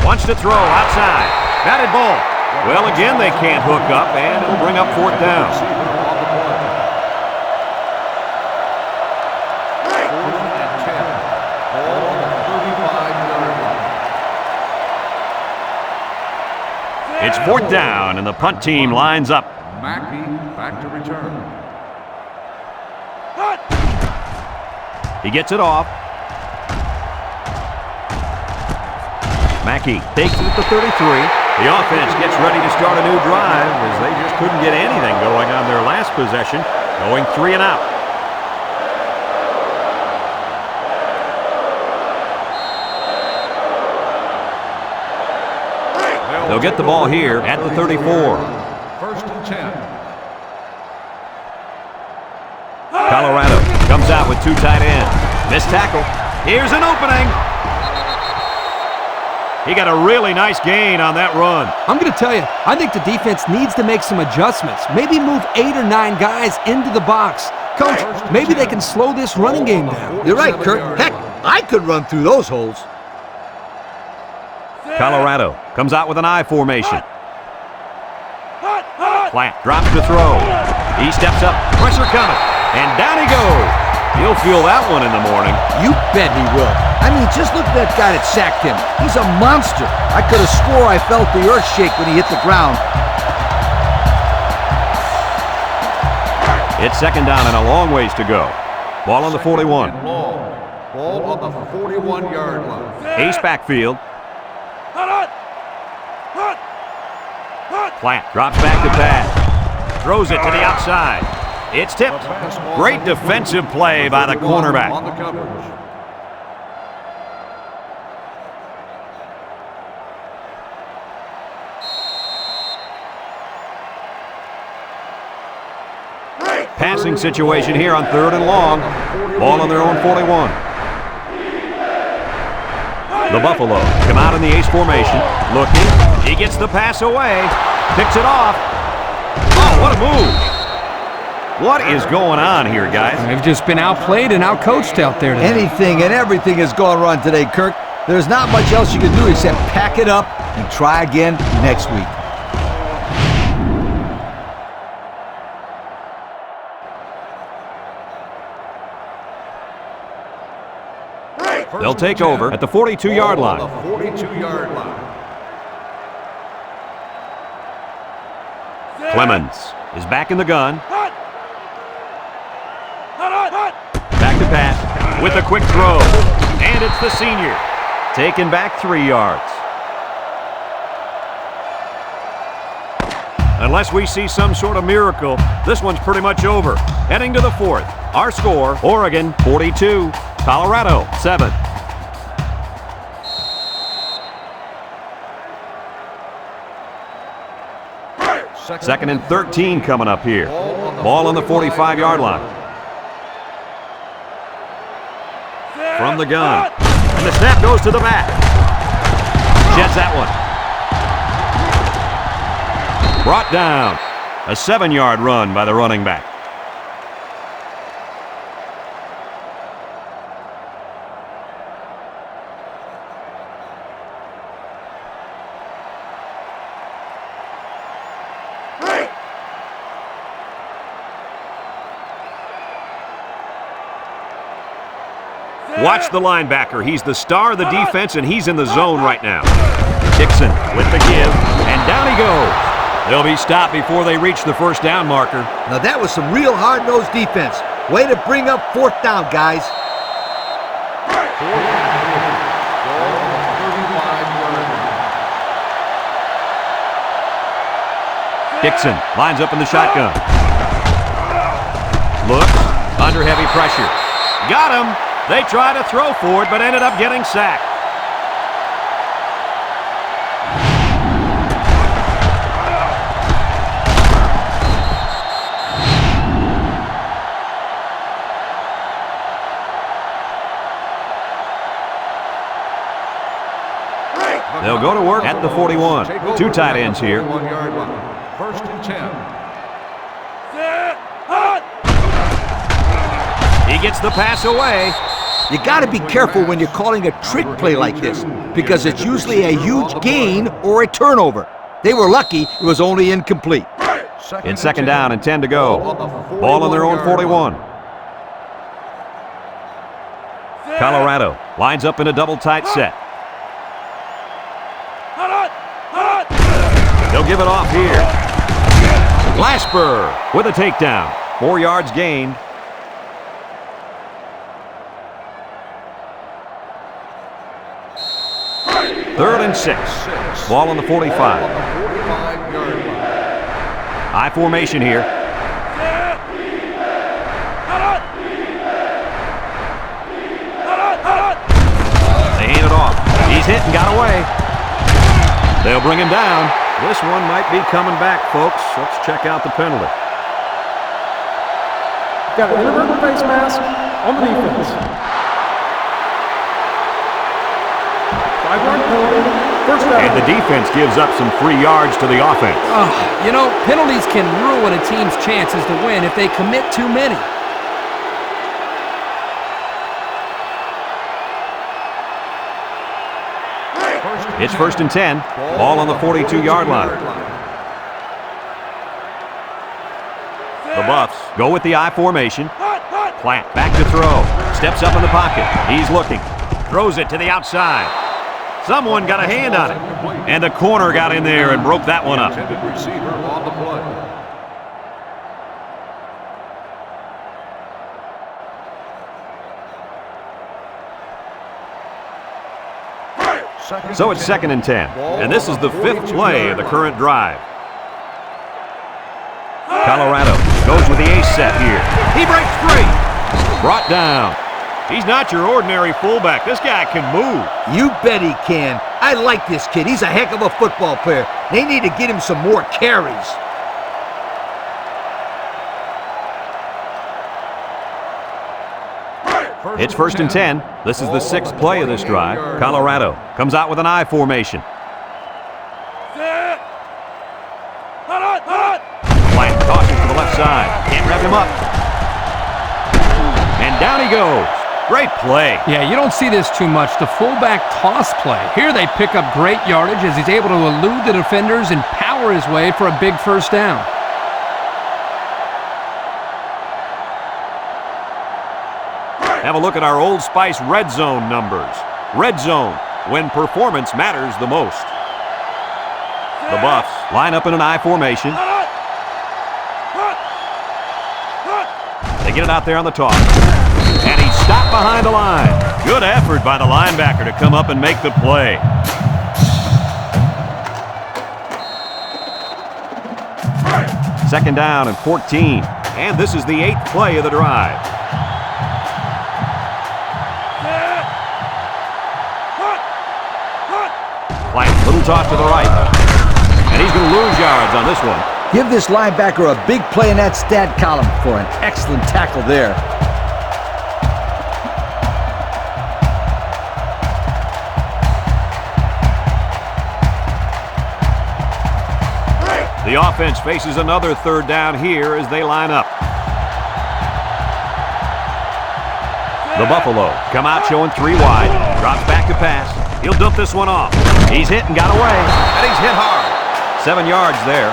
A: Wants to throw outside. Batted ball. Well, again, they can't hook up, and it'll bring up 4th down. It's 4th down, and the punt team lines up.
D: Mackey back to return.
A: He gets it off. Mackey takes it at the 33. The offense gets ready to start a new drive as they just couldn't get anything going on their last possession, going 3 and out. They'll get the ball here at the 34.
D: 1st and 10.
A: Colorado comes out with 2 tight ends. Missed tackle. Here's an opening. He got a really nice gain on that run.
B: I'm going to tell you, I think the defense needs to make some adjustments. Maybe move 8 or 9 guys into the box. Coach, maybe they can slow this running game down.
C: You're right, Kirk. Heck, I could run through those holes.
A: Colorado comes out with an I formation. Plant drops to throw. He steps up, pressure coming, and down he goes. He'll feel that one in the morning.
C: You bet he will. I mean, just look at that guy that sacked him. He's a monster. I could have swore I felt the earth shake when he hit the ground.
A: It's 2nd down and a long ways to go. Ball on the 41.
D: Ball on the 41-yard line.
A: Ace backfield. Plant drops back to pass. Throws it to the outside. It's tipped. Great defensive play by the cornerback.
D: On the coverage.
A: Passing situation here on 3rd and long. Ball on their own 41. The Buffalo come out in the ace formation. Looking. He gets the pass away. Picks it off. Oh, what a move. What is going on here, guys?
B: They've just been outplayed and outcoached out there today.
C: Anything and everything has gone wrong today, Kirk. There's not much else you can do except pack it up and try again next week.
A: They'll take over at the 42-yard line.
D: The 42-yard line.
A: Clemens is back in the gun. Back to pass. with a quick throw. And it's the senior. Taken back 3 yards. Unless we see some sort of miracle, this one's pretty much over. Heading to the 4th. Our score, Oregon 42, Colorado 7. Second and 13 coming up here. Ball on the 45-yard line. From the gun. And the snap goes to the back. Jets that one. Brought down. A 7-yard run by the running back. Watch the linebacker. He's the star of the defense, and he's in the zone right now. Dixon with the give, and down he goes. They'll be stopped before they reach the first down marker.
C: Now that was some real hard-nosed defense. Way to bring up 4th down, guys.
A: Dixon lines up in the shotgun. Looks, under heavy pressure. Got him. They tried to throw for it, but ended up getting sacked. They'll go to work at the 41. 2 tight ends here.
D: 1-yard line. 1st and 10.
A: He gets the pass away.
C: You got to be careful when you're calling a trick play like this because it's usually a huge gain or a turnover. They were lucky it was only incomplete.
A: It's 2nd down and 10 to go. Ball on their own 41. Colorado lines up in a double tight set. They'll give it off here. Glasper with a takedown. 4 yards gained. Third and 6. Ball on the 45. I formation here. They hand it off. He's hit and got away. They'll bring him down. This one might be coming back, folks. Let's check out the penalty.
E: Got an inadvertent face mask on the defense. 5-yard penalty. First down.
A: And the defense gives up some free yards to the offense.
B: You know, penalties can ruin a team's chances to win if they commit too many.
A: It's 1st and 10. Ball on the 42-yard line. The Buffs go with the I formation. Plant back to throw. Steps up in the pocket. He's looking. Throws it to the outside. Someone got a hand on it. And the corner got in there and broke that one up.
D: Receiver on the play.
A: So it's 2nd and 10. And this is the 5th play of the current drive. Colorado goes with the ace set here. He breaks free. Brought down. He's not your ordinary fullback. This guy can move.
C: You bet he can. I like this kid. He's a heck of a football player. They need to get him some more carries.
A: It's 1st and 10. This is the 6th play of this drive. Colorado comes out with an I formation. Plant tosses to the left side. Can't wrap him up. And down he goes. Great play.
B: Yeah, you don't see this too much. The fullback toss play. Here they pick up great yardage as he's able to elude the defenders and power his way for a big first down.
A: Have a look at our Old Spice red zone numbers. Red zone, when performance matters the most. The Buffs line up in an I formation. They get it out there on the toss. And he Stop behind the line. Good effort by the linebacker to come up and make the play. Second down and 14. And this is the 8th play of the drive. Flat, little toss to the right. And he's going to lose yards on this one.
C: Give this linebacker a big play in that stat column for an excellent tackle there.
A: The offense faces another third down here as they line up. The Buffalo come out showing 3 wide. Drops back to pass. He'll dump this one off. He's hit and got away. And he's hit hard. 7 yards there.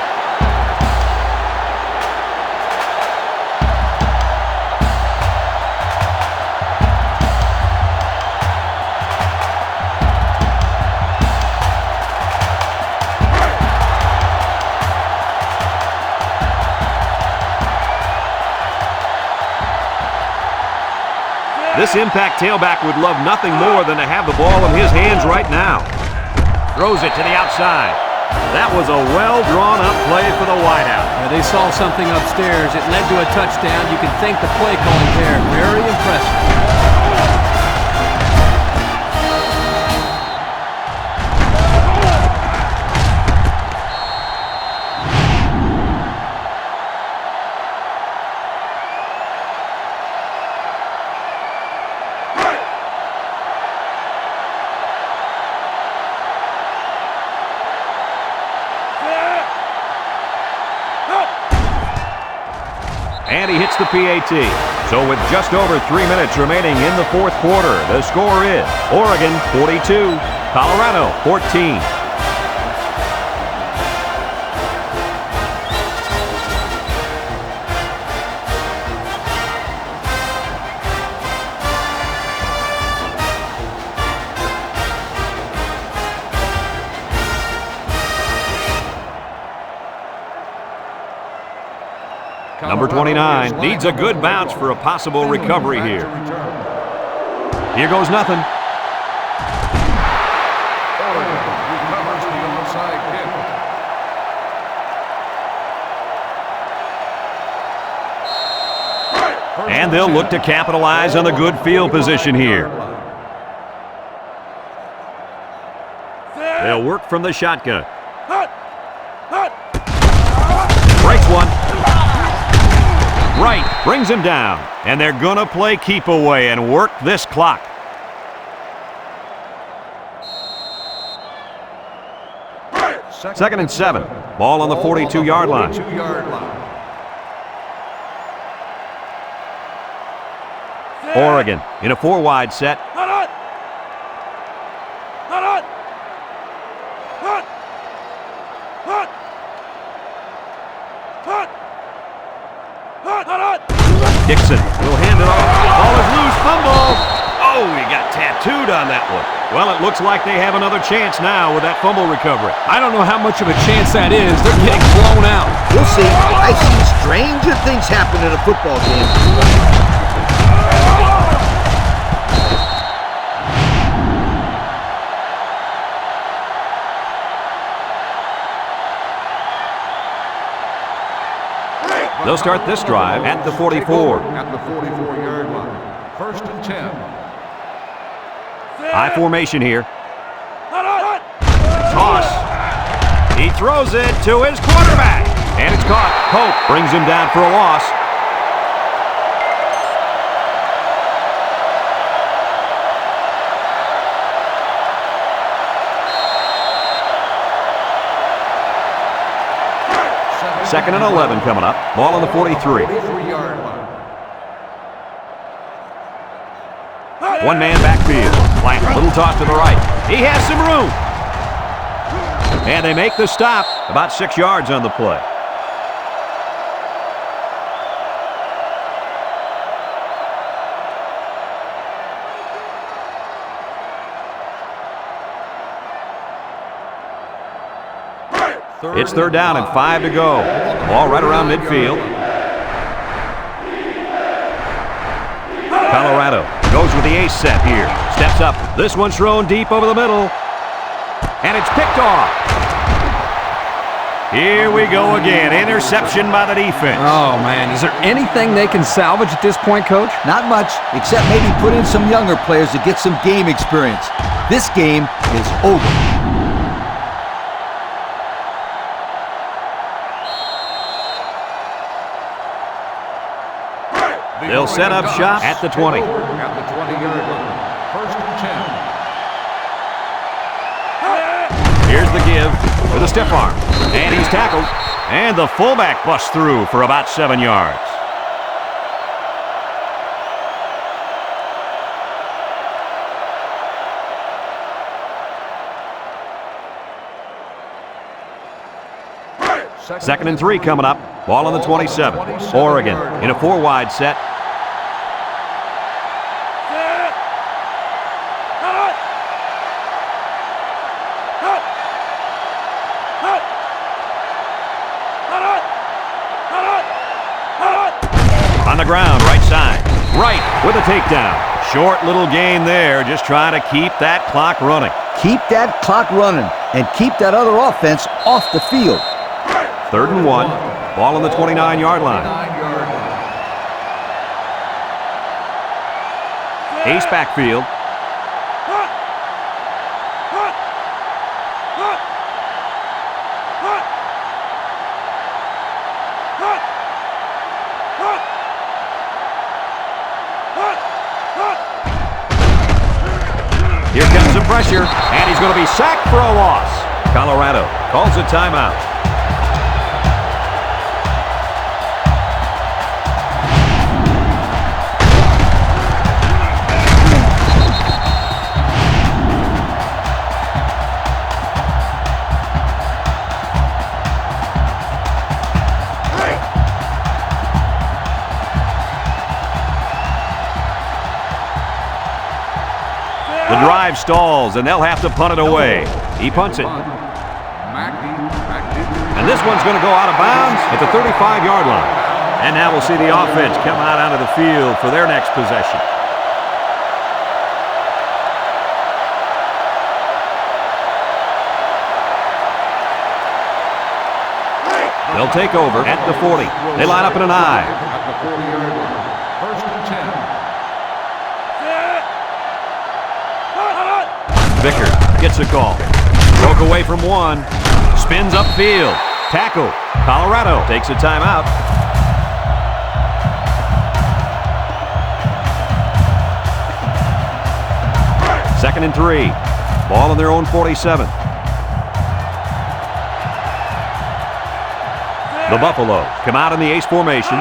A: This impact tailback would love nothing more than to have the ball in his hands right now. Throws it to the outside. That was a well-drawn-up play for the wideout.
B: Yeah, they saw something upstairs. It led to a touchdown. You can thank the play calling there. Very impressive.
A: And he hits the PAT. So with just over 3 minutes remaining in the 4th quarter, the score is Oregon 42, Colorado 14. Number 29 needs a good bounce for a possible recovery here. Here goes nothing.
D: Recovers the onside kick.
A: And they'll look to capitalize on the good field position here. They'll work from the shotgun. Breaks one. Right, brings him down. And they're going to play keep away and work this clock. Second and 7. Ball on the 42-yard line. Oregon in a 4-wide set. Dixon will hand it off. Ball is loose. Fumble. Oh, he got tattooed on that one. Well, it looks like they have another chance now with that fumble recovery.
B: I don't know how much of a chance that is. They're getting blown out.
C: We'll see. I've seen stranger things happen in a football game.
A: They'll start this drive at the 44.
D: At the 44-yard line. First and 10.
A: High formation here. Toss. He throws it to his quarterback. And it's caught. Pope brings him down for a loss. Second and 11 coming up. Ball on the 43. One man backfield. Flank, little toss to the right. He has some room. And they make the stop. About 6 yards on the play. It's third down and 5 to go. Ball right around midfield. Colorado Goes with the ace set here. Steps up. This one's thrown deep over the middle. And it's picked off. Here we go again. Interception by the defense.
B: Oh, man. Is there anything they can salvage at this point, Coach?
C: Not much, except maybe put in some younger players to get some game experience. This game is over.
A: They'll set up shop at the 20.
D: At the 20-yard line. First and 10.
A: Here's the give with a stiff arm. And he's tackled. And the fullback busts through for about 7 yards. Second and 3 coming up. Ball on the 27. Oregon in a 4-wide set. On the ground, right side. Right with a takedown. Short little gain there, just trying to keep that clock running.
C: Keep that clock running and keep that other offense off the field.
A: 3rd and 1. Ball on the 29-yard line. Ace backfield. Here comes the pressure, and he's going to be sacked for a loss. Colorado calls a timeout. The drive stalls, and they'll have to punt it away. He punts it. And this one's going to go out of bounds at the 35-yard line. And now we'll see the offense come out onto the field for their next possession. They'll take over at the 40. They line up in an I.
D: At the 40-yard line. First and 10.
A: Vicker gets a call. Broke away from one. Spins upfield. Tackle. Colorado takes a timeout. Second and 3. Ball on their own 47. The Buffalo come out in the ace formation.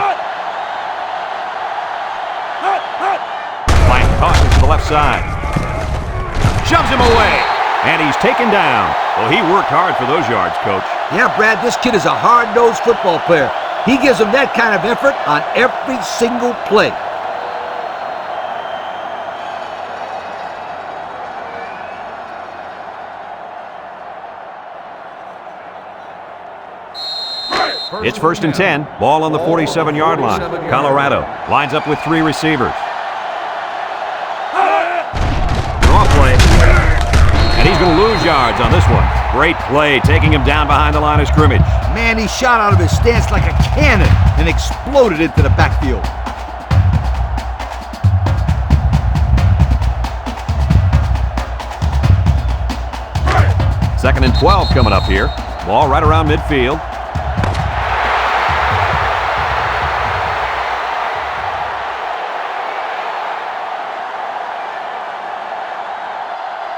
A: Flank tosses to the left side. Shoves him away, and he's taken down. Well, he worked hard for those yards, Coach.
C: Yeah, Brad, this kid is a hard-nosed football player. He gives them that kind of effort on every single play.
A: It's 1st and 10. Ball on the 47-yard line. Colorado lines up with 3 receivers. And he's going to lose yards on this one. Great play, taking him down behind the line of scrimmage.
C: Man, he shot out of his stance like a cannon and exploded into the backfield.
A: Second and 12 coming up here. Ball right around midfield.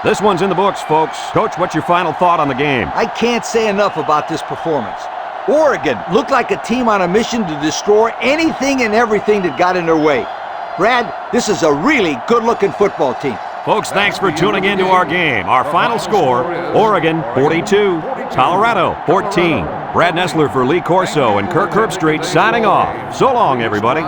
A: This one's in the books, folks. Coach, what's your final thought on the game?
C: I can't say enough about this performance. Oregon looked like a team on a mission to destroy anything and everything that got in their way. Brad, this is a really good-looking football team.
A: Folks, thanks for tuning in to our game. Our final score, Oregon 42, Colorado 14. Brad Nessler for Lee Corso and Kirk Herbstreit signing off. So long, everybody.